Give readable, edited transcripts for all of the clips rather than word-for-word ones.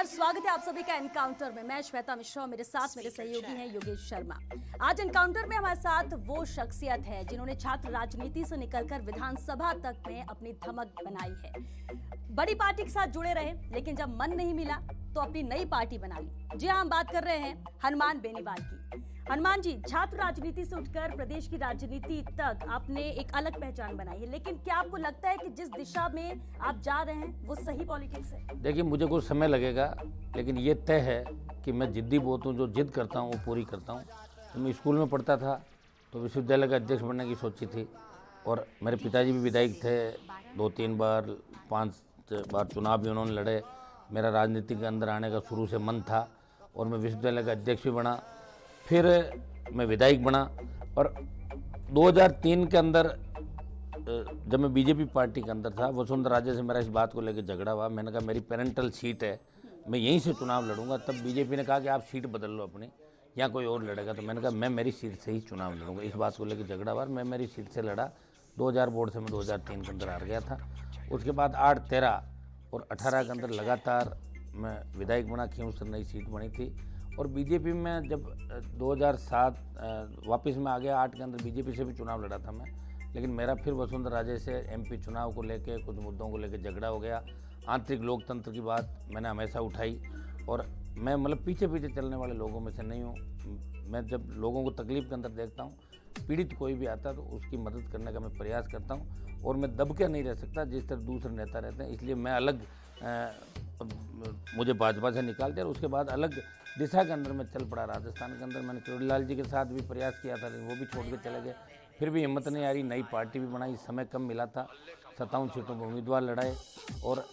नमस्कार, स्वागत है आप सभी का एनकाउंटर में। मैं श्वेता मिश्रा और मेरे साथ मेरे सहयोगी हैं योगेश शर्मा। आज एनकाउंटर में हमारे साथ वो शख्सियत है जिन्होंने छात्र राजनीति से निकलकर विधानसभा तक में अपनी धमक बनाई है। बड़ी पार्टी के साथ जुड़े रहे, लेकिन जब मन नहीं मिला तो अपनी नई पार्टी बना ली। जी हाँ, हम बात कर रहे हैं हनुमान बेनीवाल की। हनुमान जी, छात्र राजनीति से उठकर प्रदेश की राजनीति तक आपने एक अलग पहचान बनाई है, लेकिन क्या आपको लगता है कि जिस दिशा में आप जा रहे हैं वो सही पॉलिटिक्स है? देखिए, मुझे कुछ समय लगेगा, लेकिन ये तय है कि मैं जिद्दी बहुत हूँ। जो जिद करता हूँ वो पूरी करता हूँ। तो मैं स्कूल में पढ़ता था तो विश्वविद्यालय का अध्यक्ष बनने की सोची थी, और मेरे पिताजी भी विधायक थे, 2-3 बार 5 बार चुनाव भी उन्होंने लड़े। मेरा राजनीति के अंदर आने का शुरू से मन था, और मैं विश्वविद्यालय का अध्यक्ष भी बना, फिर मैं विधायक बना। और 2003 के अंदर जब मैं बीजेपी पार्टी के अंदर था, वसुंधरा राजे से मेरा इस बात को लेकर झगड़ा हुआ। मैंने कहा मेरी पेरेंटल सीट है, मैं यहीं से चुनाव लड़ूंगा। तब बीजेपी ने कहा कि आप सीट बदल लो अपनी, या कोई और लड़ेगा। तो मैंने कहा मैं मेरी सीट से ही चुनाव लड़ूंगा। इस बात को लेकर झगड़ा हुआ, मैं मेरी सीट से लड़ा। 2000 वोट से मैं 2003 के अंदर हार गया था। उसके बाद 8, 13 और 18 के अंदर लगातार मैं विधायक बना, क्यों से नई सीट बनी थी। और बीजेपी में जब 2007 वापस में आ गया, 8 के अंदर बीजेपी से भी चुनाव लड़ा था मैं, लेकिन मेरा फिर वसुंधरा राजे से एमपी चुनाव को लेके कुछ मुद्दों को लेके झगड़ा हो गया। आंतरिक लोकतंत्र की बात मैंने हमेशा उठाई, और मैं मतलब पीछे पीछे चलने वाले लोगों में से नहीं हूँ। मैं जब लोगों को तकलीफ के अंदर देखता हूँ, पीड़ित कोई भी आता है तो उसकी मदद करने का मैं प्रयास करता हूँ, और मैं दब के नहीं रह सकता जिस तरह दूसरे नेता रहते हैं। इसलिए मैं अलग मुझे भाजपा से निकाल दिया, और उसके बाद अलग दिशा के अंदर मैं चल पड़ा। राजस्थान के अंदर मैंने किरोड़ीलाल जी के साथ भी प्रयास किया था, लेकिन वो भी छोड़ के चले गए। फिर भी हिम्मत नहीं आ रही, नई पार्टी भी बनाई, समय कम मिला था, 57 सीटों पर उम्मीदवार लड़ाए, और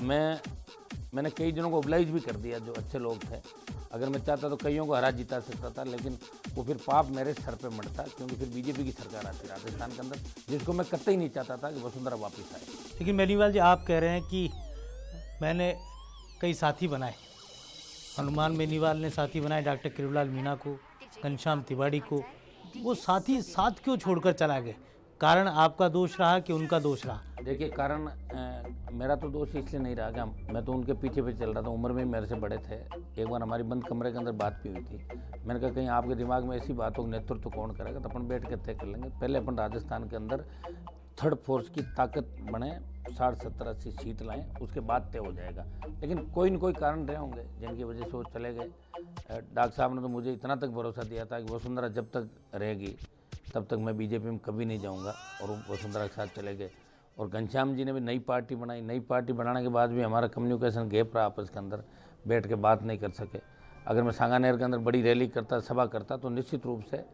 मैंने कई जनों को ओबलाइज भी कर दिया जो अच्छे लोग थे। अगर मैं चाहता तो कईयों को हरा जीता सकता था, लेकिन वो फिर पाप मेरे सर पे मरता, क्योंकि फिर बीजेपी की सरकार आती राजस्थान के अंदर, जिसको मैं कतई नहीं चाहता था कि वसुंधरा वापस आए। लेकिन बेनीवाल जी, आप कह रहे हैं कि मैंने कई साथी बनाए। हनुमान बेनीवाल ने साथी बनाए डॉक्टर किरोड़ीलाल मीणा को, घनश्याम तिवारी को। वो साथी साथ क्यों छोड़कर चला गए? कारण आपका दोष रहा कि उनका दोष रहा? देखिए, कारण मेरा तो दोष इसलिए नहीं रहा कि मैं तो उनके पीछे पीछे चल रहा था। उम्र में मेरे से बड़े थे। एक बार हमारी बंद कमरे के अंदर बात भी हुई थी। मैंने कहा कहीं आपके दिमाग में ऐसी बातों का नेतृत्व कौन करेगा, तो अपन बैठ के तय कर लेंगे। पहले अपन राजस्थान के अंदर थर्ड फोर्स की ताकत बने, 60, 70, 80 सीट लाएं, उसके बाद तय हो जाएगा। लेकिन कोई न कोई कारण रहे होंगे जिनकी वजह से वो चले गए। डॉक्टर साहब ने तो मुझे इतना तक भरोसा दिया था कि वसुंधरा जब तक रहेगी तब तक मैं बीजेपी में कभी नहीं जाऊंगा, और वो वसुंधरा के साथ चले गए। और घनश्याम जी ने भी नई पार्टी बनाई। नई पार्टी बनाने के बाद भी हमारा कम्युनिकेशन गैप रहा, आपस के अंदर बैठ के बात नहीं कर सके। अगर मैं सांगानेर के अंदर बड़ी रैली करता, सभा करता, तो निश्चित रूप से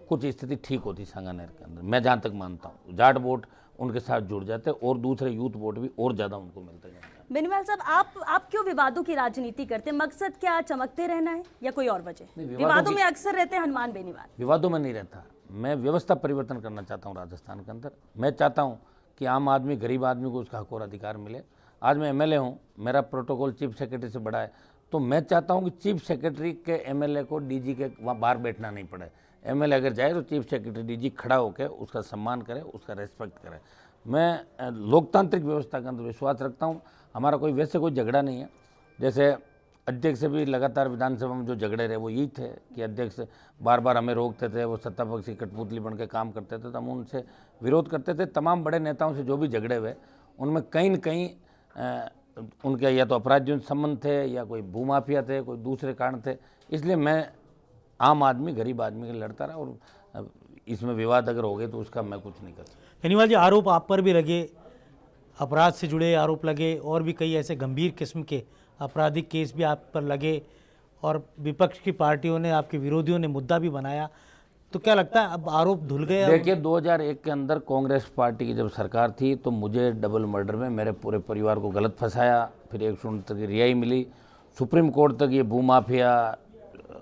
कुछ स्थिति ठीक होती सांगानेर के अंदर। मैं जहाँ तक मानता हूँ जाट वोट उनके साथ जुड़ जाते, और दूसरे यूथ वोट भी और ज़्यादा उनको मिलते जाते। बेनीवाल साहब, आप क्यों विवादों की राजनीति करते हैं? मकसद क्या, चमकते रहना है या कोई और वजह? विवादों में अक्सर रहते हैं हनुमान बेनीवाल। विवादों में नहीं रहता, मैं व्यवस्था परिवर्तन करना चाहता हूँ राजस्थान के अंदर। मैं चाहता हूँ कि आम आदमी, गरीब आदमी को उसका हक और अधिकार मिले। आज मैं एमएलए हूँ, मेरा प्रोटोकॉल चीफ सेक्रेटरी से बड़ा है, तो मैं चाहता हूँ कि चीफ सेक्रेटरी के एमएलए को डीजी के वहाँ बाहर बैठना नहीं पड़े। एमएलए अगर जाए तो चीफ सेक्रेटरी डीजी खड़ा होकर उसका सम्मान करे, उसका रेस्पेक्ट करे। मैं लोकतांत्रिक व्यवस्था के अंदर विश्वास रखता हूँ। हमारा कोई वैसे कोई झगड़ा नहीं है। जैसे अध्यक्ष से भी लगातार विधानसभा में जो झगड़े रहे वो यही थे कि अध्यक्ष बार बार हमें रोकते थे, वो सत्ता पक्ष की कठपुतली बन के काम करते थे, तो हम उनसे विरोध करते थे। तमाम बड़े नेताओं से जो भी झगड़े हुए उनमें कहीं न कहीं उनके या तो अपराधियों से संबंध थे, या कोई भूमाफिया थे, कोई दूसरे कारण थे। इसलिए मैं आम आदमी, गरीब आदमी के लिए लड़ता रहा, और इसमें विवाद अगर हो गए तो उसका मैं कुछ नहीं कर सकता। बेनीवाल जी, आरोप आप पर भी लगे, अपराध से जुड़े आरोप लगे, और भी कई ऐसे गंभीर किस्म के आपराधिक केस भी आप पर लगे, और विपक्ष की पार्टियों ने, आपके विरोधियों ने मुद्दा भी बनाया। तो क्या लगता है अब आरोप धुल गए? देखिए, 2001 के अंदर कांग्रेस पार्टी की जब सरकार थी तो मुझे डबल मर्डर में मेरे पूरे परिवार को गलत फंसाया। फिर 169 की रिहाई मिली, सुप्रीम कोर्ट तक ये भूमाफिया,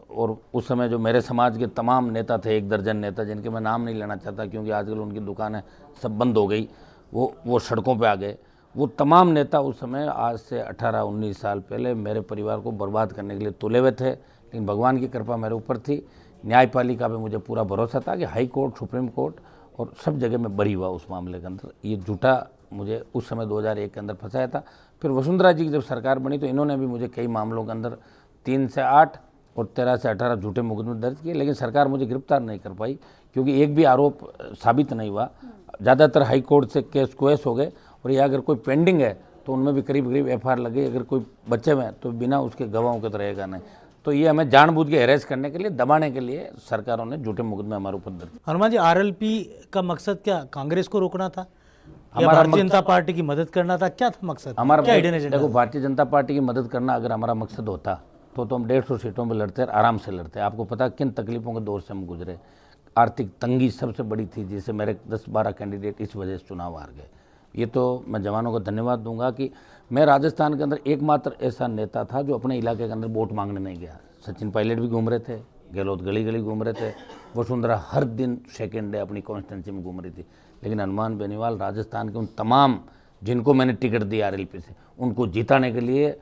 और उस समय जो मेरे समाज के तमाम नेता थे, 1 दर्जन नेता, जिनके मैं नाम नहीं लेना चाहता क्योंकि आजकल उनकी दुकानें सब बंद हो गई, वो सड़कों पे आ गए। वो तमाम नेता उस समय, आज से 18-19 साल पहले, मेरे परिवार को बर्बाद करने के लिए तुले हुए थे। लेकिन भगवान की कृपा मेरे ऊपर थी, न्यायपालिका पे मुझे पूरा भरोसा था कि हाई कोर्ट, सुप्रीम कोर्ट और सब जगह मैं बरी हुआ उस मामले के अंदर। ये झूठा मुझे उस समय 2001 के अंदर फंसाया था। फिर वसुंधरा जी की जब सरकार बनी तो इन्होंने भी मुझे कई मामलों के अंदर 3 से 8 और 13 से 18 झूठे मुकदमे दर्ज किए, लेकिन सरकार मुझे गिरफ्तार नहीं कर पाई क्योंकि एक भी आरोप साबित नहीं हुआ। ज़्यादातर हाई कोर्ट से केस क्वेश हो गए, और या अगर कोई पेंडिंग है तो उनमें भी करीब करीब FIR लगी, अगर कोई बच्चे में तो बिना उसके गवाहों के तो रहेगा नहीं। तो ये हमें जानबूझ के हैरेस करने के लिए, दबाने के लिए सरकारों ने झूठे मुकदमे हमारे ऊपर दर्ज। हनुमान जी, RLP का मकसद क्या, कांग्रेस को रोकना था या हमारा भारतीय जनता पार्टी की मदद करना था? क्या था मकसद, हमारा क्या हिडन एजेंडा? देखो, भारतीय जनता पार्टी की मदद करना अगर हमारा मकसद होता तो हम 150 सीटों में लड़ते, आराम से लड़ते। आपको पता किन तकलीफों के दौर से हम गुजरे। आर्थिक तंगी सबसे बड़ी थी, जिससे मेरे 10-12 कैंडिडेट इस वजह से चुनाव हार गए। ये तो मैं जवानों को धन्यवाद दूंगा कि मैं राजस्थान के अंदर एकमात्र ऐसा नेता था जो अपने इलाके के अंदर वोट मांगने नहीं गया। सचिन पायलट भी घूम रहे थे, गहलोत गली गली घूम रहे थे, वसुंधरा हर दिन सेकेंड डे अपनी कॉन्स्टिट्यूंसी में घूम रही थी, लेकिन हनुमान बेनीवाल राजस्थान के उन तमाम जिनको मैंने टिकट दिया RLP से, उनको जिताने के लिए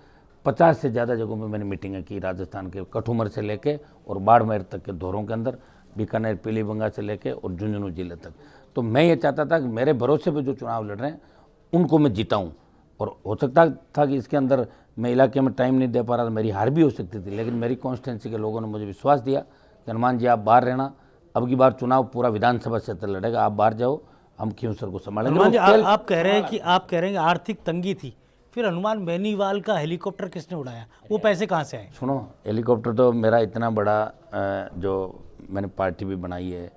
50 से ज़्यादा जगहों में मैंने मीटिंगें की, राजस्थान के कठुमर से लेके और बाड़मेर तक के दौरों के अंदर, बीकानेर पीलीभंगा से लेके और झुंझुनू जिले तक। तो मैं ये चाहता था कि मेरे भरोसे पे जो चुनाव लड़ रहे हैं उनको मैं जिताऊं, और हो सकता था कि इसके अंदर मैं इलाके में टाइम नहीं दे पा रहा था, मेरी हार भी हो सकती थी, लेकिन मेरी कॉन्स्टिट्यूंसी के लोगों ने मुझे विश्वास दिया कि हनुमान जी आप बाहर रहना, अब की बार चुनाव पूरा विधानसभा क्षेत्र लड़ेगा, आप बाहर जाओ, हम खींवसर को संभालेंगे। हनुमान जी, आप कह रहे हैं कि आर्थिक तंगी थी, फिर हनुमान बेनीवाल का हेलीकॉप्टर किसने उड़ाया? वो पैसे कहाँ से आए? सुनो, हेलीकॉप्टर तो मेरा इतना बड़ा जो मैंने पार्टी भी बनाई है,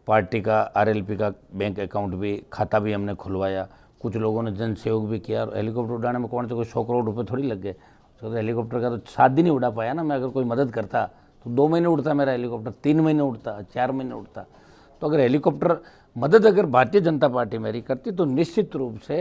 पार्टी का RLP का बैंक अकाउंट भी, खाता भी हमने खुलवाया, कुछ लोगों ने जन सहयोग भी किया, और हेलीकॉप्टर उड़ाने में कौन से कोई 100 करोड़ रुपए थोड़ी लग गए। तो हेलीकॉप्टर का तो 7 दिन ही उड़ा पाया ना मैं। अगर कोई मदद करता तो 2 महीने उड़ता मेरा हेलीकॉप्टर, 3 महीने उड़ता, 4 महीने उड़ता। तो अगर हेलीकॉप्टर मदद अगर भारतीय जनता पार्टी मेरी करती तो निश्चित रूप से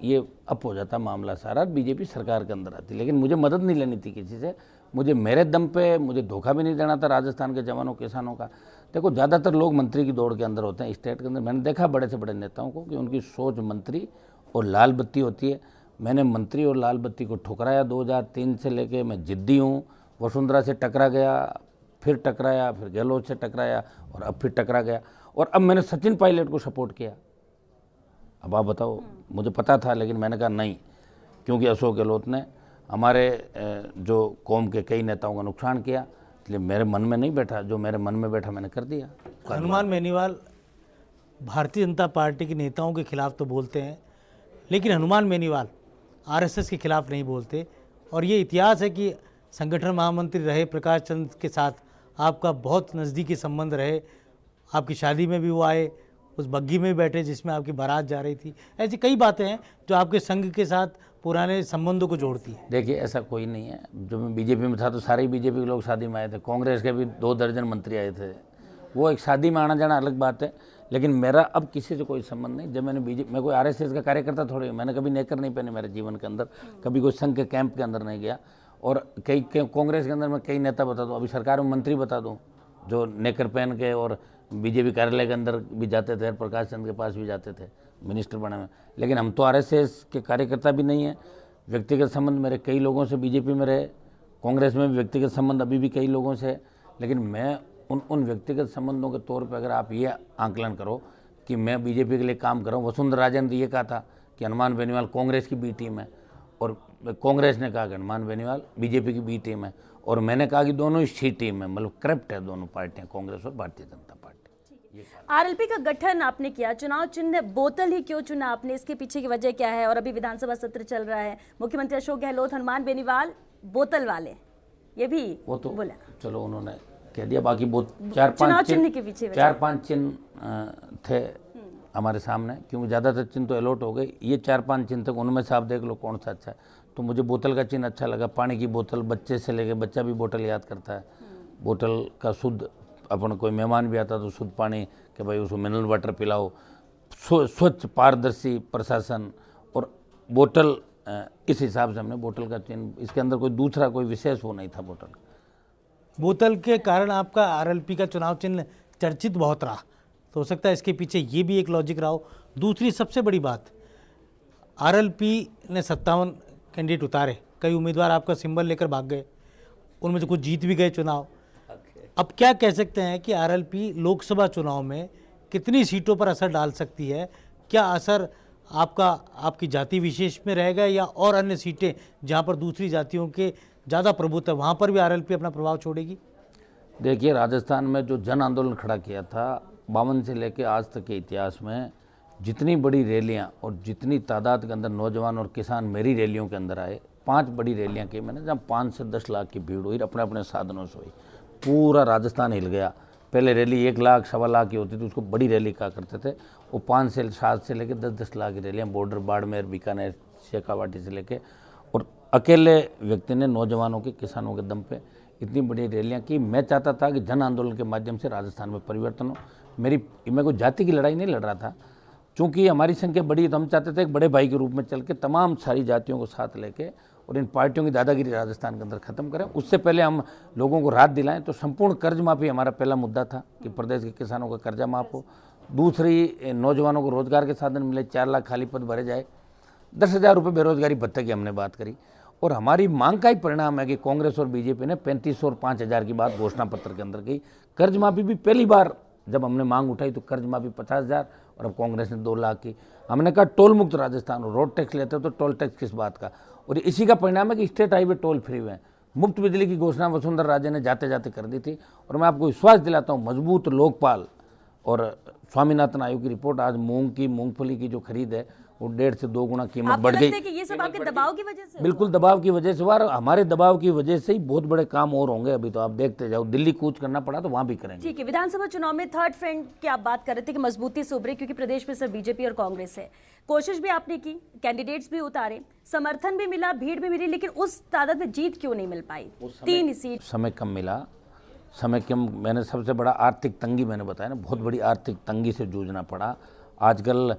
ये अप हो जाता मामला सारा, BJP सरकार के अंदर आती। लेकिन मुझे मदद नहीं लेनी थी किसी से, मुझे मेरे दम पे मुझे धोखा भी नहीं देना था राजस्थान के जवानों किसानों का। देखो, ज़्यादातर लोग मंत्री की दौड़ के अंदर होते हैं स्टेट के अंदर। मैंने देखा बड़े से बड़े नेताओं को कि उनकी सोच मंत्री और लाल बत्ती होती है। मैंने मंत्री और लाल बत्ती को ठुकराया 2003 से लेके। मैं जिद्दी हूँ, वसुंधरा से टकरा गया, फिर टकराया, फिर गहलोत से टकराया और अब फिर टकरा गया, और अब मैंने सचिन पायलट को सपोर्ट किया। अब आप बताओ, मुझे पता था लेकिन मैंने कहा नहीं, क्योंकि अशोक गहलोत ने हमारे जो कौम के कई नेताओं का नुकसान किया, इसलिए मेरे मन में नहीं बैठा, जो मेरे मन में बैठा मैंने कर दिया। हनुमान बेनीवाल भारतीय जनता पार्टी के नेताओं के खिलाफ तो बोलते हैं, लेकिन हनुमान बेनीवाल RSS के खिलाफ नहीं बोलते, और ये इतिहास है कि संगठन महामंत्री रहे प्रकाश चंद्र के साथ आपका बहुत नज़दीकी संबंध रहे। आपकी शादी में भी वो आए, उस बग्गी में बैठे जिसमें आपकी बारात जा रही थी। ऐसी कई बातें हैं जो आपके संघ के साथ पुराने संबंधों को जोड़ती है। देखिए, ऐसा कोई नहीं है। जब मैं BJP में था तो सारे BJP के लोग शादी में आए थे, कांग्रेस के भी 2 दर्जन मंत्री आए थे। वो एक शादी में आना जाना अलग बात है, लेकिन मेरा अब किसी से कोई संबंध नहीं। जब मैंने मैं कोई RSS का कार्यकर्ता थोड़ी, मैंने कभी नेकर नहीं पहने मेरे जीवन के अंदर, कभी कोई संघ के कैंप के अंदर नहीं गया। और कई कांग्रेस के अंदर मैं कई नेता बता दूँ, अभी सरकार में मंत्री बता दूँ जो नेकर पहन के और BJP कार्यालय के अंदर भी जाते थे, प्रकाश चंद्र के पास भी जाते थे, मिनिस्टर बने में। लेकिन हम तो RSS के कार्यकर्ता भी नहीं हैं। व्यक्तिगत संबंध मेरे कई लोगों से BJP में रहे, कांग्रेस में भी व्यक्तिगत संबंध अभी भी कई लोगों से, लेकिन मैं उन व्यक्तिगत संबंधों के तौर पर अगर आप ये आंकलन करो कि मैं BJP के लिए काम कर रहा हूँ। वसुंधरा राजे ने ये कहा था कि हनुमान बेनीवाल कांग्रेस की B टीम है, और कांग्रेस ने कहा कि हनुमान बेनीवाल BJP की B टीम है, और मैंने कहा कि दोनों ही C टीम है, मतलब करप्ट है दोनों पार्टियां, कांग्रेस और भारतीय जनता पार्टी। RLP का गठन आपने किया, चुनाव चिन्ह बोतल ही क्यों चुना आपने, इसके पीछे की वजह क्या है? और अभी विधानसभा सत्र चल रहा है, मुख्यमंत्री अशोक गहलोत हनुमान बेनीवाल बोतल वाले, ये भी वो तो बोला, चलो उन्होंने कह दिया। बाकी वो 4-5 चिन्ह के पीछे 4-5 चिन्ह थे हमारे सामने, क्योंकि ज़्यादातर चिन्ह तो अलॉट हो गए। ये 4-5 चिन्ह तक उनमें से आप देख लो कौन सा अच्छा है। तो मुझे बोतल का चिन्ह अच्छा लगा। पानी की बोतल, बच्चे से लेके बच्चा भी बोतल याद करता है। बोतल का शुद्ध, अपन कोई मेहमान भी आता तो शुद्ध पानी कि भाई उसको मिनरल वाटर पिलाओ, स्वच्छ पारदर्शी प्रशासन, और बोतल इस हिसाब से हमने बोतल का चिन्ह, इसके अंदर कोई दूसरा कोई विशेष वो नहीं था बोतल का। बोतल के कारण आपका RLP का चुनाव चिन्ह चर्चित बहुत रहा, तो हो सकता है इसके पीछे ये भी एक लॉजिक रहा हो। दूसरी सबसे बड़ी बात, RLP ने 57 कैंडिडेट उतारे, कई उम्मीदवार आपका सिंबल लेकर भाग गए, उनमें से कुछ जीत भी गए चुनाव। अब क्या कह सकते हैं कि RLP लोकसभा चुनाव में कितनी सीटों पर असर डाल सकती है? क्या असर आपकी जाति विशेष में रहेगा या और अन्य सीटें जहाँ पर दूसरी जातियों के ज़्यादा प्रभुत्व है वहाँ पर भी आरएलपी अपना प्रभाव छोड़ेगी? देखिए, राजस्थान में जो जन आंदोलन खड़ा किया था 52 से लेकर आज तक के इतिहास में, जितनी बड़ी रैलियां और जितनी तादाद के अंदर नौजवान और किसान मेरी रैलियों के अंदर आए, 5 बड़ी रैलियां की मैंने, जहाँ 5 से 10 लाख की भीड़ हुई, अपने अपने साधनों से हुई, पूरा राजस्थान हिल गया। पहले रैली 1 लाख 1.25 लाख की होती थी, उसको बड़ी रैली कहा करते थे। वो 5 से 7 से लेकर 10-10 लाख की रैलियाँ बॉर्डर बाड़मेर, बीकानेर, शेखावाटी से लेके, और अकेले व्यक्ति ने नौजवानों के, किसानों के दम पे इतनी बड़ी रैलियाँ की। मैं चाहता था कि जन आंदोलन के माध्यम से राजस्थान में परिवर्तन हो। मैं कोई जाति की लड़ाई नहीं लड़ रहा था, चूँकि हमारी संख्या बड़ी, तो हम चाहते थे एक बड़े भाई के रूप में चल के तमाम सारी जातियों को साथ लेके और इन पार्टियों की दादागिरी राजस्थान के अंदर खत्म करें। उससे पहले हम लोगों को राहत दिलाएं। तो संपूर्ण कर्ज माफी हमारा पहला मुद्दा था कि प्रदेश के किसानों का कर्जा माफ हो। दूसरी, नौजवानों को रोजगार के साधन मिले, 4 लाख खाली पद भरे जाए, 10,000 रुपये बेरोजगारी भत्ते की हमने बात करी। और हमारी मांग का ही परिणाम है कि कांग्रेस और बीजेपी ने 3500 और 5,000 की बात घोषणा पत्र के अंदर की। कर्ज माफी भी पहली बार जब हमने मांग उठाई तो कर्ज माफी 50,000 और अब कांग्रेस ने 2 लाख की। हमने कहा टोल मुक्त राजस्थान, रोड टैक्स लेते हो तो टोल टैक्स किस बात का। और इसी का परिणाम है कि स्टेट हाईवे टोल फ्री हुए हैं। मुफ्त बिजली की घोषणा वसुंधरा राजे ने जाते जाते कर दी थी। और मैं आपको विश्वास दिलाता हूँ, मजबूत लोकपाल और स्वामीनाथन आयोग की रिपोर्ट, आज मूंगफली की जो खरीद है वो 1.5 से 2 गुना कीमत बढ़ गई। कि ये सब आपके दबाव की वजह से? बिल्कुल दबाव की वजह से हुआ, और हमारे दबाव की वजह से ही बहुत बड़े काम और होंगे। अभी तो आप देखते जाओ, दिल्ली कूच करना पड़ा तो वहां भी करेंगे। ठीक है, विधानसभा चुनाव में थर्ड फ्रंट की आप बात कर रहे थे कि मजबूती से उभरे, क्योंकि प्रदेश में सिर्फ बीजेपी और कांग्रेस है। कोशिश भी आपने की, कैंडिडेट्स भी उतारे, समर्थन भी मिला, भीड़ भी मिली, लेकिन उस तादाद में जीत क्यों नहीं मिल पाई? 3 सीट। समय कम मिला, समय कम। मैंने सबसे बड़ा आर्थिक तंगी, मैंने बताया ना, बहुत बड़ी आर्थिक तंगी से जूझना पड़ा। आजकल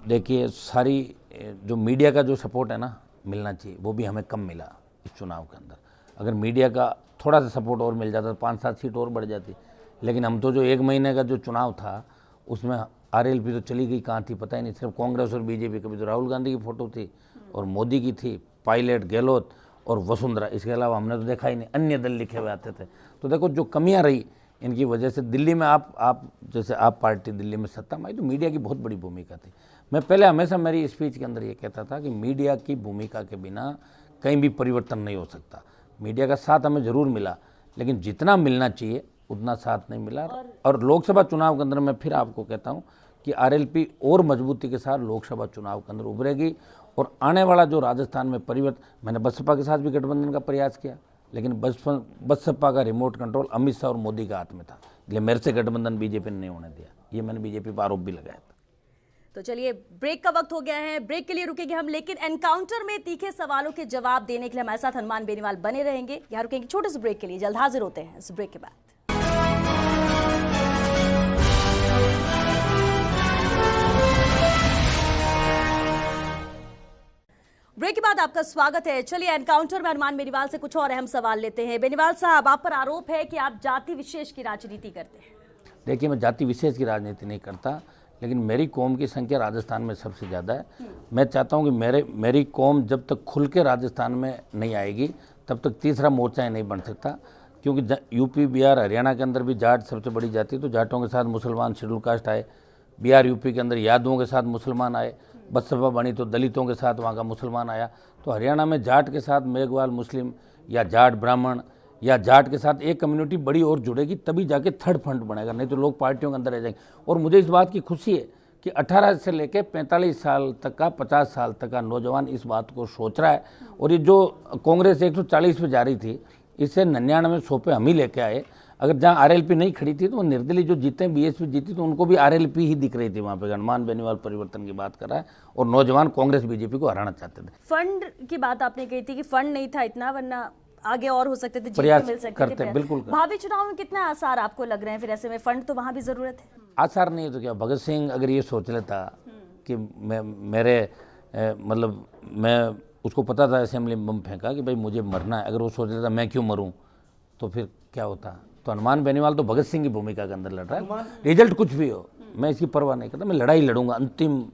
देखिए, सारी जो मीडिया का जो सपोर्ट है ना, मिलना चाहिए, वो भी हमें कम मिला इस चुनाव के अंदर। अगर मीडिया का थोड़ा सा सपोर्ट और मिल जाता तो 5-7 सीट और बढ़ जाती। लेकिन हम तो जो 1 महीने का जो चुनाव था उसमें आरएलपी तो चली गई, कहाँ थी पता ही नहीं। सिर्फ कांग्रेस और बीजेपी, कभी तो राहुल गांधी की फोटो थी और मोदी की थी, पायलट, गहलोत और वसुंधरा, इसके अलावा हमने तो देखा ही नहीं। अन्य दल लिखे हुए आते थे। तो देखो, जो कमियां रही इनकी वजह से दिल्ली में आप जैसे आप पार्टी दिल्ली में सत्ता में आई तो मीडिया की बहुत बड़ी भूमिका थी। मैं पहले हमेशा मेरी स्पीच के अंदर ये कहता था कि मीडिया की भूमिका के बिना कहीं भी परिवर्तन नहीं हो सकता। मीडिया का साथ हमें ज़रूर मिला, लेकिन जितना मिलना चाहिए उतना साथ नहीं मिला। और लोकसभा चुनाव के अंदर मैं फिर आपको कहता हूँ कि आरएलपी और मजबूती के साथ लोकसभा चुनाव के अंदर उभरेगी। और आने वाला जो राजस्थान में परिवर्तन, मैंने बसपा के साथ भी गठबंधन का प्रयास किया, लेकिन बसपा का रिमोट कंट्रोल अमित शाह और मोदी का हाथ में था, इसलिए मेरे से गठबंधन बीजेपी ने नहीं होने दिया। ये मैंने बीजेपी पर आरोप भी लगाया था। तो चलिए, ब्रेक का वक्त हो गया है, ब्रेक के लिए रुकेंगे हम, लेकिन एनकाउंटर में तीखे सवालों के जवाब देने के लिए हमारे साथ हनुमान बेनीवाल बने रहेंगे। यहाँ रुकेंगे छोटे से ब्रेक के लिए, जल्द हाजिर होते हैं इस ब्रेक के बाद। ब्रेक के बाद आपका स्वागत है। चलिए, एनकाउंटर में हनुमान बेनीवाल से कुछ और अहम सवाल लेते हैं। बेनीवाल साहब, आप पर आरोप है कि आप जाति विशेष की राजनीति करते हैं। देखिए, मैं जाति विशेष की राजनीति नहीं करता, लेकिन मेरी कौम की संख्या राजस्थान में सबसे ज़्यादा है। मैं चाहता हूं कि मेरी कौम जब तक खुल के राजस्थान में नहीं आएगी तब तक तीसरा मोर्चा ही नहीं बन सकता। क्योंकि यूपी, बिहार, हरियाणा के अंदर भी जाट सबसे बड़ी जाति, तो जाटों के साथ मुसलमान शेड्यूल कास्ट आए। बिहार, यूपी के अंदर यादवों के साथ मुसलमान आए। बसपा बनी तो दलितों के साथ वहाँ का मुसलमान आया। तो हरियाणा में जाट के साथ मेघवाल मुस्लिम या जाट ब्राह्मण या जाट के साथ एक कम्युनिटी बड़ी और जुड़ेगी, तभी जाके थर्ड फ्रंट बनेगा, नहीं तो लोग पार्टियों के अंदर रह जाएंगे। और मुझे इस बात की खुशी है कि 18 से लेकर 45 साल तक का, 50 साल तक का नौजवान इस बात को सोच रहा है। और ये जो कांग्रेस 140 पे जा रही थी, इससे 99-100 पे हम ही लेके आए। अगर जहाँ आरएलपी नहीं खड़ी थी तो निर्दलीय जो जीते, बीएसपी जीती, तो उनको भी आरएलपी ही दिख रही थी वहाँ पे। हनुमान बेनीवाल परिवर्तन की बात कर रहा है और नौजवान कांग्रेस बीजेपी को हराना चाहते थे। फंड की बात आपने कही थी कि फंड नहीं था इतना, वरना आगे और हो सकते थे, प्रयास मिल सकते करते थे। बिल्कुल भावी चुनाव में कितना आसार आपको लग रहे हैं? फिर ऐसे में फंड तो वहां भी जरूरत है। आसार नहीं है तो क्या? भगत सिंह अगर ये सोच लेता कि मैं उसको पता था असेंबली में बम फेंका कि भाई मुझे मरना है, अगर वो सोच लेता मैं क्यों मरूं, तो फिर क्या होता? तो हनुमान बेनीवाल तो भगत सिंह की भूमिका के अंदर लड़ रहा है। रिजल्ट कुछ भी हो, मैं इसकी परवाह नहीं करता, मैं लड़ाई लड़ूंगा, अंतिम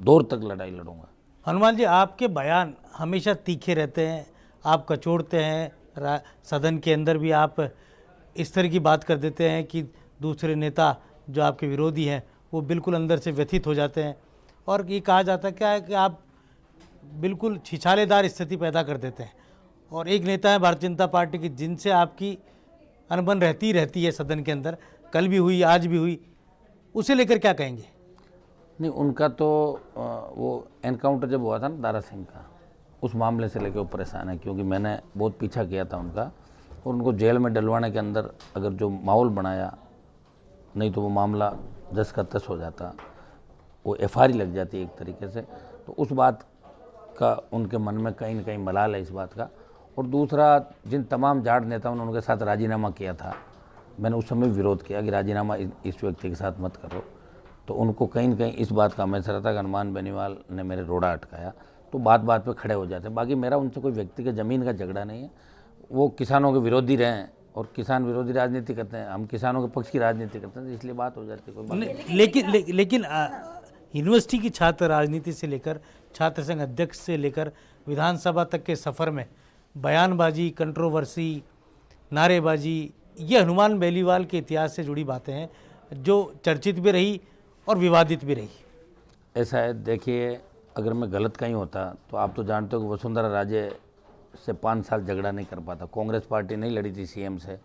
दौर तक लड़ाई लड़ूंगा। हनुमान जी, आपके बयान हमेशा तीखे रहते हैं, आप कचोड़ते हैं, सदन के अंदर भी आप इस तरह की बात कर देते हैं कि दूसरे नेता जो आपके विरोधी हैं वो बिल्कुल अंदर से व्यथित हो जाते हैं। और ये कहा जाता क्या है कि आप बिल्कुल छिछालेदार स्थिति पैदा कर देते हैं। और एक नेता है भारतीय जनता पार्टी की जिनसे आपकी अनबन रहती है सदन के अंदर, कल भी हुई, आज भी हुई, उसे लेकर क्या कहेंगे? नहीं, उनका तो वो एनकाउंटर जब हुआ था ना दारा सिंह का, उस मामले से लेकर वो परेशान है, क्योंकि मैंने बहुत पीछा किया था उनका और उनको जेल में डलवाने के अंदर अगर जो माहौल बनाया, नहीं तो वो मामला 10 का 10 हो जाता, वो FIR लग जाती एक तरीके से। तो उस बात का उनके मन में कहीं ना कहीं मलाल है इस बात का। और दूसरा, जिन तमाम जाट नेताओं ने उनके साथ राजीनामा किया था, मैंने उस समय विरोध किया कि राजीनामा इस व्यक्ति के साथ मत करो। तो उनको कहीं ना कहीं इस बात का हमेशा रहता कि हनुमान बेनीवाल ने मेरे रोड़ा अटकाया, तो बात बात पे खड़े हो जाते हैं। बाकी मेरा उनसे कोई व्यक्ति के ज़मीन का झगड़ा नहीं है। वो किसानों के विरोधी रहे हैं और किसान विरोधी राजनीति करते हैं, हम किसानों के पक्ष की राजनीति करते हैं, इसलिए बात हो जाती है। कोई बात नहीं। लेकिन यूनिवर्सिटी की छात्र राजनीति से लेकर छात्र संघ अध्यक्ष से लेकर विधानसभा तक के सफ़र में बयानबाजी, कंट्रोवर्सी, नारेबाजी, ये हनुमान बेनीवाल के इतिहास से जुड़ी बातें हैं जो चर्चित भी रही और विवादित भी रही। ऐसा है, देखिए, अगर मैं गलत कहीं होता तो आप तो जानते हो कि वसुंधरा राजे से 5 साल झगड़ा नहीं कर पाता। कांग्रेस पार्टी नहीं लड़ी थी CM से,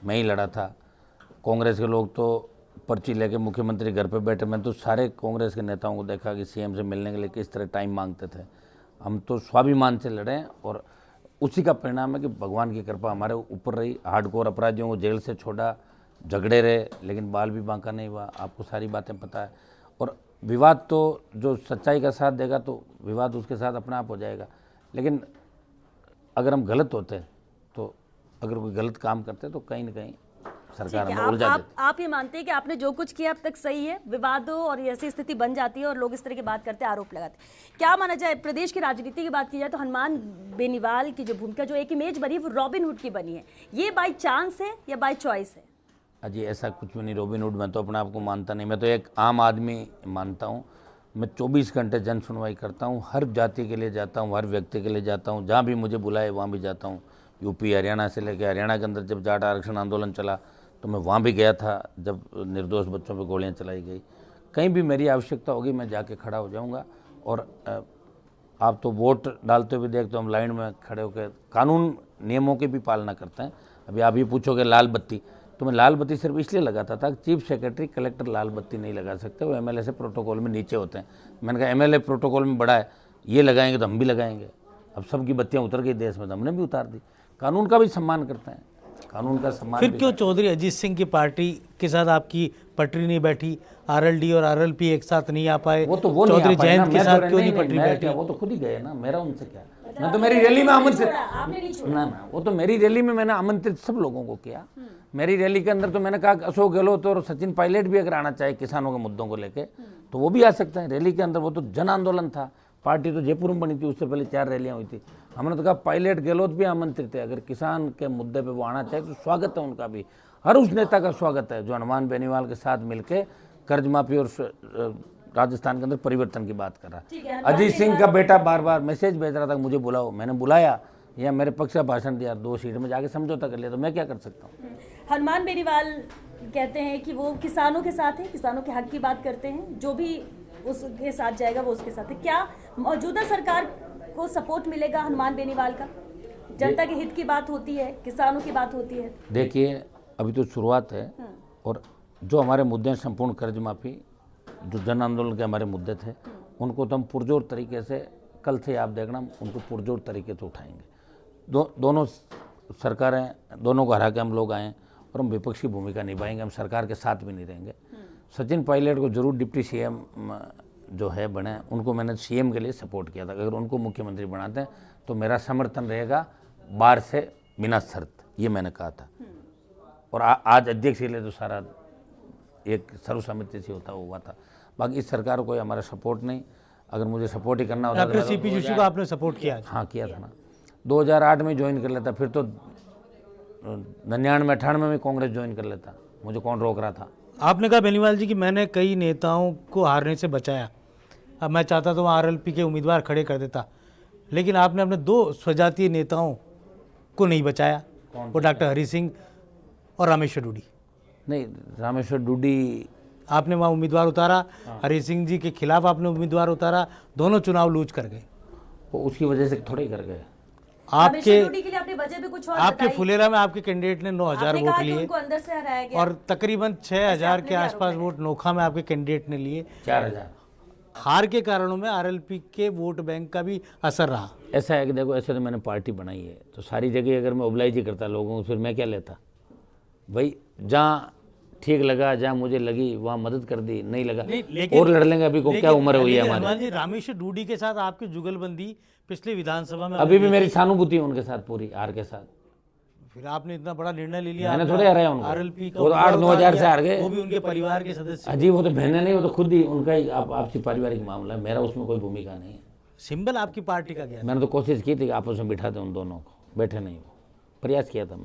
मैं ही लड़ा था। कांग्रेस के लोग तो पर्ची लेके मुख्यमंत्री घर पे बैठे, मैं तो सारे कांग्रेस के नेताओं को देखा कि CM से मिलने के लिए किस तरह टाइम मांगते थे। हम तो स्वाभिमान से लड़े और उसी का परिणाम है कि भगवान की कृपा हमारे ऊपर रही। हार्डकोर अपराधियों को जेल से छोड़ा, झगड़े रहे, लेकिन बाल भी बांका नहीं हुआ। आपको सारी बातें पता है। और विवाद तो जो सच्चाई का साथ देगा तो विवाद उसके साथ अपने आप हो जाएगा। लेकिन अगर हम गलत होते तो, अगर कोई गलत काम करते तो कहीं ना कहीं सरकार हमें उलझा देती। आप ये मानते हैं कि आपने जो कुछ किया अब तक सही है, विवादों और ऐसी स्थिति बन जाती है और लोग इस तरह की बात करते हैं, आरोप लगाते हैं। क्या माना जाए, प्रदेश की राजनीति की बात की जाए तो हनुमान बेनीवाल की जो भूमिका, जो एक इमेज बनी है, वो रॉबिन हुड की बनी है। ये बाय चांस है या बाय चॉइस है? अजी ऐसा कुछ भी नहीं रॉबिन हुड, मैं तो अपने आप को मानता नहीं। मैं तो एक आम आदमी मानता हूँ। मैं 24 घंटे जन सुनवाई करता हूँ, हर जाति के लिए जाता हूँ, हर व्यक्ति के लिए जाता हूँ, जहाँ भी मुझे बुलाए वहाँ भी जाता हूँ। यूपी, हरियाणा से लेकर, हरियाणा के अंदर जब जाट आरक्षण आंदोलन चला तो मैं वहाँ भी गया था, जब निर्दोष बच्चों पर गोलियाँ चलाई गई। कहीं भी मेरी आवश्यकता होगी मैं जाके खड़ा हो जाऊँगा। और आप तो वोट डालते हुए देखते हो, हम लाइन में खड़े होकर कानून नियमों की भी पालना करते हैं। अभी आप ये पूछोगे लाल बत्ती, तो मैं लाल बत्ती सिर्फ इसलिए लगाता था कि चीफ सेक्रेटरी, कलेक्टर लाल बत्ती नहीं लगा सकते, वो MLA से प्रोटोकॉल में नीचे होते हैं। मैंने कहा MLA प्रोटोकॉल में बड़ा है, ये लगाएंगे तो हम भी लगाएंगे। अब सबकी बत्तियाँ उतर गई देश में, तो हमने भी उतार दी। कानून का भी सम्मान करते हैं, कानून का सम्मान। फिर क्यों चौधरी अजीत सिंह की पार्टी के साथ आपकी पटरी नहीं बैठी? RLD और RLP एक साथ नहीं आ पाए? वो तो चौधरी जयंत के साथ क्यों नहीं पटरी बैठी? वो तो खुद ही गए ना, मेरा उनसे क्या। मैं तो मेरी रैली में आमंत्रित, ना, वो तो मेरी रैली में मैंने आमंत्रित सब लोगों को किया। मेरी रैली के अंदर तो मैंने कहा अशोक गहलोत और सचिन पायलट भी अगर आना चाहे किसानों के मुद्दों को लेके तो वो भी आ सकते हैं रैली के अंदर। वो तो जन आंदोलन था, पार्टी तो जयपुर में बनी थी, उससे पहले 4 रैलियां हुई थी। हमने तो कहा पायलट गहलोत भी आमंत्रित है, अगर किसान के मुद्दे पे वो आना चाहे तो स्वागत है उनका भी। हर उस नेता का स्वागत है जो हनुमान बेनीवाल के साथ मिलके कर्ज माफी और राजस्थान के अंदर परिवर्तन की बात कर रहा है। अजीत सिंह का बेटा बार बार मैसेज भेज रहा था मुझे बुलाओ, मैंने बुलाया या मेरे पक्ष का भाषण दिया, 2 सीट में जाके समझौता कर लिया, तो मैं क्या कर सकता हूँ। हनुमान बेनीवाल कहते हैं कि वो किसानों के साथ है, किसानों के हक की बात करते हैं, जो भी उसके साथ जाएगा वो उसके साथ है। क्या मौजूदा सरकार को सपोर्ट मिलेगा हनुमान बेनीवाल का? जनता के हित की बात होती है, किसानों की बात होती है। देखिए अभी तो शुरुआत है और जो हमारे मुद्दे हैं, संपूर्ण कर्ज माफी, जो जन आंदोलन के हमारे मुद्दे थे, उनको तो हम पुरजोर तरीके से, कल से आप देखना, उनको पुरजोर तरीके से उठाएंगे। दोनों सरकारें, दोनों को हरा के हम लोग आए और हम विपक्ष की भूमिका निभाएंगे, हम सरकार के साथ भी नहीं रहेंगे। सचिन पायलट को जरूर डिप्टी CM जो है बने, उनको मैंने CM के लिए सपोर्ट किया था। अगर उनको मुख्यमंत्री बनाते हैं तो मेरा समर्थन रहेगा बाहर से बिना शर्त, ये मैंने कहा था। और आज अध्यक्ष के लिए तो सारा एक सर्वसम्मति से होता हुआ था। बाकी इस सरकार को हमारा सपोर्ट नहीं, अगर मुझे सपोर्ट ही करना होता डॉक्टर CP जोशी को आपने सपोर्ट किया? हाँ किया था ना, 2008 में ज्वाइन कर लेता, फिर तो 99-98 में कांग्रेस ज्वाइन कर लेता, मुझे कौन रोक रहा था। आपने कहा बेनीवाल जी कि मैंने कई नेताओं को हारने से बचाया, अब मैं चाहता तो वहाँ RLP के उम्मीदवार खड़े कर देता, लेकिन आपने अपने 2 स्वजातीय नेताओं को नहीं बचाया, वो डॉक्टर हरि सिंह और रामेश्वर डूडी। नहीं, रामेश्वर डूडी आपने वहाँ उम्मीदवार उतारा, हरी सिंह जी के खिलाफ आपने उम्मीदवार उतारा, दोनों चुनाव लूज कर गए। वो उसकी वजह से थोड़े कर गए। आपके के लिए आपने वजह भी कुछ और आपके बताई। फुलेरा में आपके कैंडिडेट ने 9,000 आपने वोट कहा कि लिए उनको अंदर से हराया गया। और तकरीबन 6,000 आपने के भी आसपास आरोप वोट नोखा में आपके कैंडिडेट ने लिए। 4,000। हार के कारणों में आरएलपी के वोट बैंक का भी असर रहा। ऐसा है कि देखो, ऐसे तो मैंने पार्टी बनाई है, तो सारी जगह अगर मैं ओबलाइज ही करता लोगों को, फिर मैं क्या लेता भाई। जहाँ ठीक लगा, जहाँ मुझे लगी वहाँ मदद कर दी, नहीं लगा और लड़ लेंगे। अभी को क्या उम्र हुई है हमारी। हनुमान जी, रामेश्वर डूडी के साथ आपकी जुगलबंदी पिछले विधानसभा में अभी भी मेरी सहानुभूति है उनके साथ, पूरी हार के साथ। फिर आपने इतना बड़ा निर्णय ले लिया। मैंने थोड़े हराया उनको, आरएलपी का वो तो 8-9 हज़ार से हार गए। वो भी उनके परिवार के सदस्य। अजीब, वो तो बहने नहीं, वो तो खुद ही उनका ही आपसी पारिवारिक मामला है, मेरा उसमें कोई भूमिका नहीं है। सिंबल आपकी पार्टी का क्या? मैंने तो कोशिश की थी कि आपस में बिठा दें उन दोनों को, बैठे नहीं, वो प्रयास किया था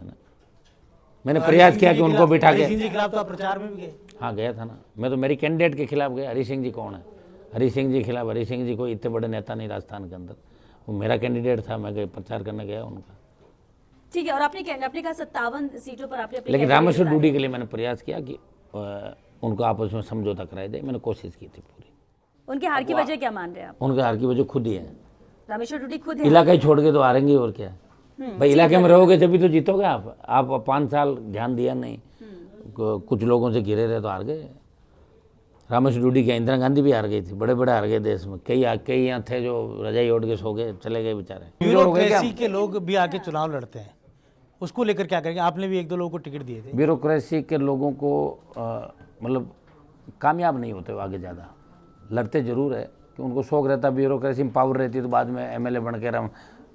मैंने प्रयास किया कि उनको बिठा के। हरी सिंह जी के खिलाफ तो आप प्रचार में भी गए। हाँ गया था ना, मैं तो मेरी कैंडिडेट के खिलाफ गया। हरी सिंह जी कौन है? हरी सिंह जी के खिलाफ, हरी सिंह जी कोई इतने बड़े नेता नहीं राजस्थान के अंदर, वो मेरा कैंडिडेट था, मैं गए प्रचार करने गया उनका। ठीक है, और आपने कहा 57 सीटों पर आपने अपने लेकिन कैंडिडेट रामेश्वर उतारे। डूडी के लिए मैंने प्रयास किया कि उनको आपस में समझौता कराया जाए, मैंने कोशिश की थी पूरी। उनके हार की वजह क्या मान रहे हैं आप? उनके हार की वजह खुद ही है, रामेश्वर डूडी खुद है। इलाका ही छोड़ के तो हारेंगे और क्या। भाई इलाके में रहोगे तभी तो जीतोगे आप 5 साल ध्यान दिया नहीं, कुछ लोगों से घिरे रहे तो हार गए। रामेश्वर डूडी क्या, इंदिरा गांधी भी हार गई थी, बड़े बड़े हार गए देश में। कई यहाँ थे जो रजाई ओढ़ के सो गए, चले गए बेचारे। ब्यूरोक्रेसी के लोग भी आके चुनाव लड़ते हैं, उसको लेकर क्या करेंगे? आपने भी 1-2 लोगों को टिकट दिए थे। ब्यूरोक्रेसी के लोगों को मतलब कामयाब नहीं होते वो आगे, ज़्यादा लड़ते जरूर है कि उनको शौक रहता है, ब्यूरोक्रेसी में पावर रहती है तो बाद में एमएलए बन के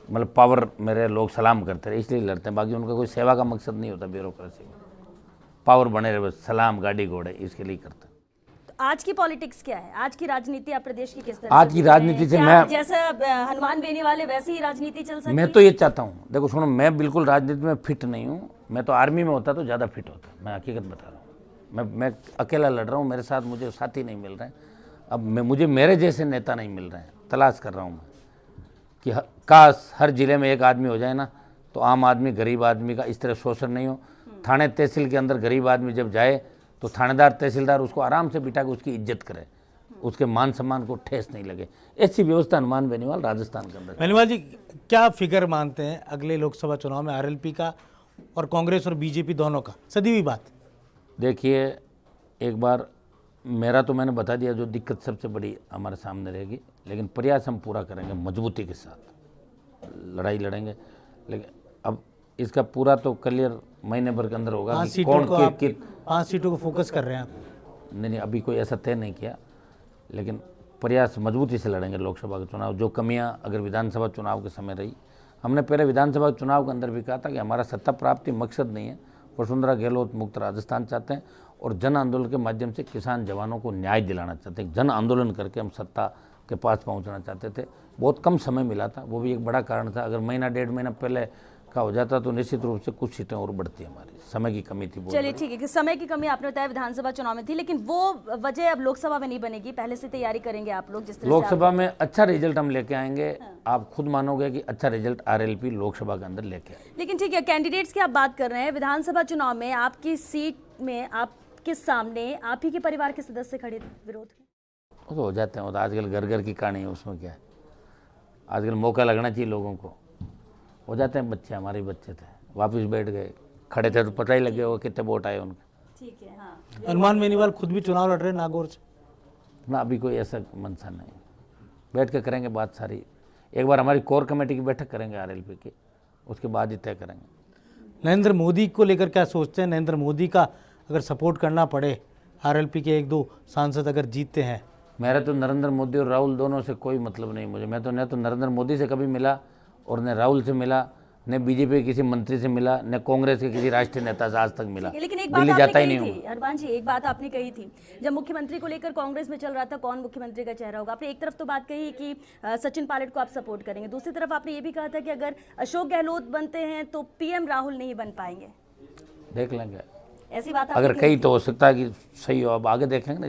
मतलब पावर मेरे लोग सलाम करते रहे, इसलिए लड़ते हैं। बाकी उनका कोई सेवा का मकसद नहीं होता ब्यूरोक्रेसी में, पावर बने रहे बस, सलाम गाड़ी घोड़े इसके लिए करते हैं। तो आज की पॉलिटिक्स क्या है? आज की राजनीति आप प्रदेश की किस तरह आज से की देख रहे हैं? राजनीति से क्या मैं जैसा हनुमान बेनी वाले वैसी ही राजनीति चल सकती है? मैं तो ये चाहता हूँ, देखो सुनो, मैं बिल्कुल राजनीति में फिट नहीं हूँ। मैं तो आर्मी में होता तो ज़्यादा फिट होता, मैं हकीकत बता रहा हूँ। मैं अकेला लड़ रहा हूँ, मेरे साथ मुझे साथी नहीं मिल रहे हैं। अब मुझे मेरे जैसे नेता नहीं मिल रहे हैं, तलाश कर रहा हूँ मैं कि काश हर जिले में एक आदमी हो जाए ना, तो आम आदमी गरीब आदमी का इस तरह शोषण नहीं हो। थाने तहसील के अंदर गरीब आदमी जब जाए तो थानेदार तहसीलदार उसको आराम से बिठा के उसकी इज्जत करे, उसके मान सम्मान को ठेस नहीं लगे। ऐसी व्यवस्था हनुमान बेनीवाल राजस्थान के अंदर। बेनीवाल जी, क्या फिगर मानते हैं अगले लोकसभा चुनाव में आरएलपी का और कांग्रेस और बीजेपी दोनों का? सदी हुई बात। देखिए, एक बार मेरा तो मैंने बता दिया, जो दिक्कत सबसे बड़ी हमारे सामने रहेगी, लेकिन प्रयास हम पूरा करेंगे, मजबूती के साथ लड़ाई लड़ेंगे। लेकिन अब इसका पूरा तो क्लियर महीने भर के अंदर होगा कि कौन 5 सीटों को फोकस कर रहे हैं आप? नहीं, अभी कोई ऐसा तय नहीं किया, लेकिन प्रयास मजबूती से लड़ेंगे लोकसभा के चुनाव। जो कमियां अगर विधानसभा चुनाव के समय रही, हमने पहले विधानसभा चुनाव के अंदर भी कहा था कि हमारा सत्ता प्राप्ति मकसद नहीं है, वसुंधरा गहलोत मुक्त राजस्थान चाहते हैं और जन आंदोलन के माध्यम से किसान जवानों को न्याय दिलाना चाहते हैं। जन आंदोलन करके हम सत्ता के पास पहुंचना चाहते थे। बहुत कम समय मिला था, वो भी एक बड़ा कारण था। अगर महीना 1.5 महीना पहले का हो जाता तो निश्चित रूप से कुछ सीटें और बढ़ती, हमारी समय की कमी थी। चलिए ठीक है कि समय की कमी आपने बताया विधानसभा चुनाव में थी, लेकिन वो वजह अब लोकसभा में नहीं बनेगी। पहले से तैयारी करेंगे आप लोग जिस तरह से लोकसभा में अच्छा रिजल्ट हम लेके आएंगे। आप खुद मानोगे कि अच्छा रिजल्ट आरएलपी लोकसभा के अंदर लेके आए। लेकिन ठीक है, कैंडिडेट्स की आप बात कर रहे हैं, विधानसभा चुनाव में आपकी सीट में आपके सामने आप ही के परिवार के सदस्य खड़े थे विरोध में। वो तो हो जाते हैं, वो तो आजकल घर घर की कहानी है, उसमें क्या है। आजकल मौका लगना चाहिए लोगों को, हो जाते हैं। बच्चे हमारे बच्चे थे, वापस बैठ गए, खड़े थे तो पता ही लगे होगा कितने वोट आए उनके। ठीक है, हाँ। हनुमान बेनीवाल खुद भी चुनाव लड़ रहे हैं नागौर से ना, अभी कोई ऐसा मंशा नहीं। बैठ के करेंगे बात सारी, एक बार हमारी कोर कमेटी की बैठक करेंगे आरएलपी की, उसके बाद ही तय करेंगे। नरेंद्र मोदी को लेकर क्या सोचते हैं? नरेंद्र मोदी का अगर सपोर्ट करना पड़े, आरएलपी के 1-2 सांसद अगर जीतते हैं। मेरा तो नरेंद्र मोदी और राहुल दोनों से कोई मतलब नहीं मुझे। मैं तो न तो नरेंद्र मोदी से कभी मिला और न राहुल से मिला, न बीजेपी के किसी मंत्री से मिला, न कांग्रेस के किसी राष्ट्रीय नेता से आज तक मिला। लेकिन एक बात दिल्ली आपने जाता ही कही नहीं थी हूँ। हनुमान जी, एक बात आपने कही थी जब मुख्यमंत्री को लेकर कांग्रेस में चल रहा था, कौन मुख्यमंत्री का चेहरा होगा। आपने एक तरफ तो बात कही कि सचिन पायलट को आप सपोर्ट करेंगे, दूसरी तरफ आपने ये भी कहा था कि अगर अशोक गहलोत बनते हैं तो पीएम राहुल नहीं बन पाएंगे। देख लेंगे, ऐसी बात अगर कहीं तो हो सकता है कि सही हो, अब आगे देखेंगे ना।